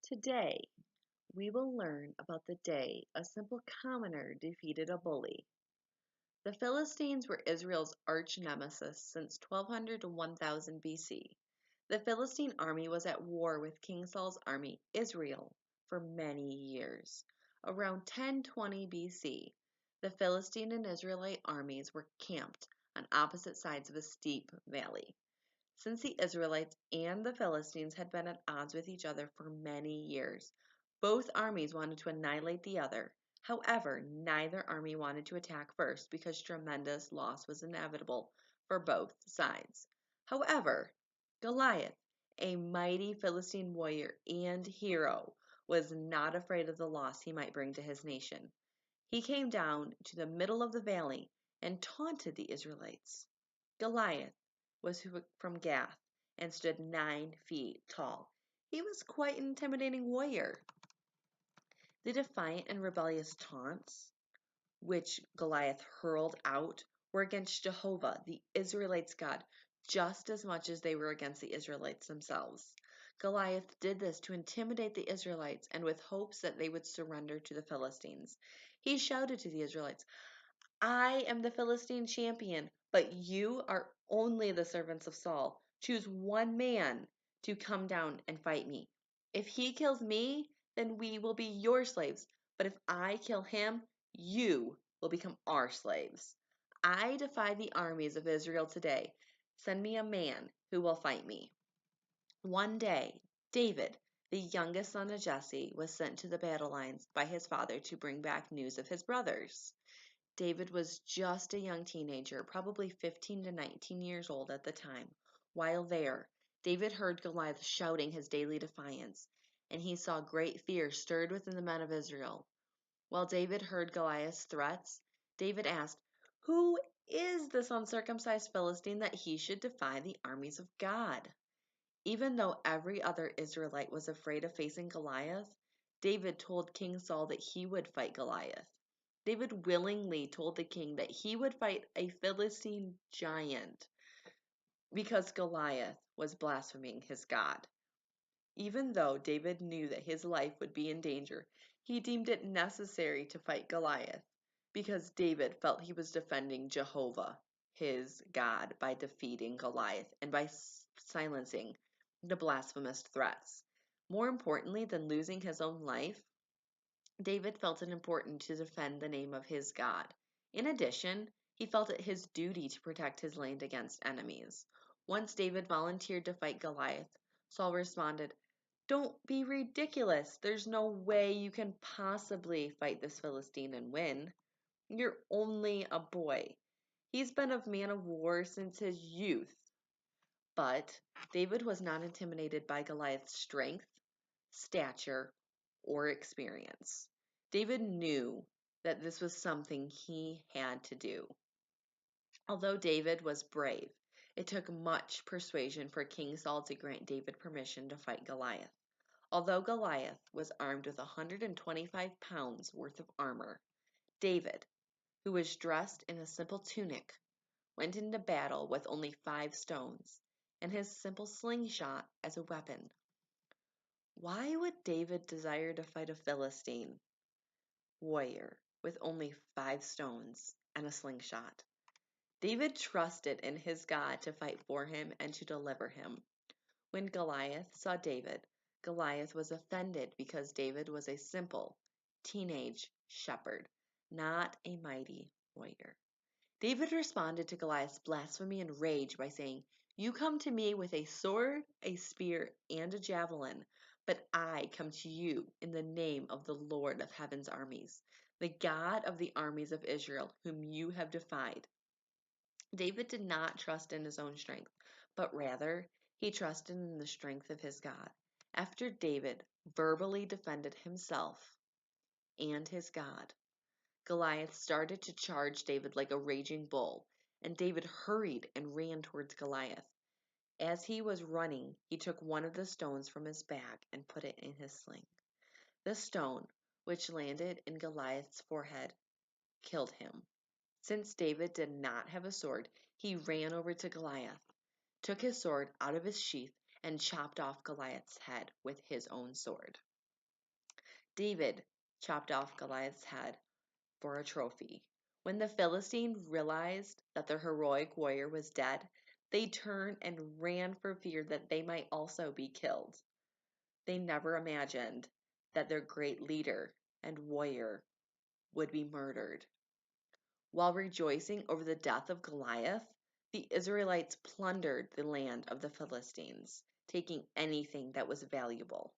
Today, we will learn about the day a simple commoner defeated a bully. The Philistines were Israel's arch nemesis since 1200 to 1000 BC. The Philistine army was at war with King Saul's army, Israel, for many years. Around 1020 BC, the Philistine and Israelite armies were camped on opposite sides of a steep valley. Since the Israelites and the Philistines had been at odds with each other for many years, both armies wanted to annihilate the other. However, neither army wanted to attack first because tremendous loss was inevitable for both sides. However, Goliath, a mighty Philistine warrior and hero, was not afraid of the loss he might bring to his nation. He came down to the middle of the valley and taunted the Israelites. Goliath was from Gath and stood 9 feet tall. He was quite an intimidating warrior. The defiant and rebellious taunts, which Goliath hurled out, were against Jehovah, the Israelites' God, just as much as they were against the Israelites themselves. Goliath did this to intimidate the Israelites and with hopes that they would surrender to the Philistines. He shouted to the Israelites, I am the Philistine champion, but you are only the servants of Saul. Choose one man to come down and fight me. If he kills me, then we will be your slaves. But if I kill him, you will become our slaves. I defy the armies of Israel today. Send me a man who will fight me. One day, David, the youngest son of Jesse, was sent to the battle lines by his father to bring back news of his brothers. David was just a young teenager, probably 15 to 19 years old at the time. While there, David heard Goliath shouting his daily defiance, and he saw great fear stirred within the men of Israel. While David heard Goliath's threats, David asked, Who is this uncircumcised Philistine that he should defy the armies of God? Even though every other Israelite was afraid of facing Goliath, David told King Saul that he would fight Goliath. David willingly told the king that he would fight a Philistine giant because Goliath was blaspheming his God. Even though David knew that his life would be in danger, he deemed it necessary to fight Goliath because David felt he was defending Jehovah, his God, by defeating Goliath and by silencing the blasphemous threats. More importantly than losing his own life, David felt it important to defend the name of his God. In addition, he felt it his duty to protect his land against enemies. Once David volunteered to fight Goliath, Saul responded, Don't be ridiculous. There's no way you can possibly fight this Philistine and win. You're only a boy. He's been a man of war since his youth. But David was not intimidated by Goliath's strength, stature, or experience. David knew that this was something he had to do. Although David was brave, it took much persuasion for King Saul to grant David permission to fight Goliath. Although Goliath was armed with 125 pounds worth of armor, David, who was dressed in a simple tunic, went into battle with only 5 stones and his simple slingshot as a weapon. Why would David desire to fight a Philistine warrior with only 5 stones and a slingshot? David trusted in his God to fight for him and to deliver him. When Goliath saw David, Goliath was offended because David was a simple teenage shepherd, not a mighty warrior. David responded to Goliath's blasphemy and rage by saying, You come to me with a sword, a spear, and a javelin, but I come to you in the name of the Lord of heaven's armies, the God of the armies of Israel, whom you have defied. David did not trust in his own strength, but rather he trusted in the strength of his God. After David verbally defended himself and his God, Goliath started to charge David like a raging bull, and David hurried and ran towards Goliath. As he was running, he took one of the stones from his bag and put it in his sling. The stone, which landed in Goliath's forehead, killed him. Since David did not have a sword, he ran over to Goliath, took his sword out of his sheath, and chopped off Goliath's head with his own sword. David chopped off Goliath's head for a trophy. When the Philistines realized that their heroic warrior was dead, they turned and ran for fear that they might also be killed. They never imagined that their great leader and warrior would be murdered. While rejoicing over the death of Goliath, the Israelites plundered the land of the Philistines, taking anything that was valuable.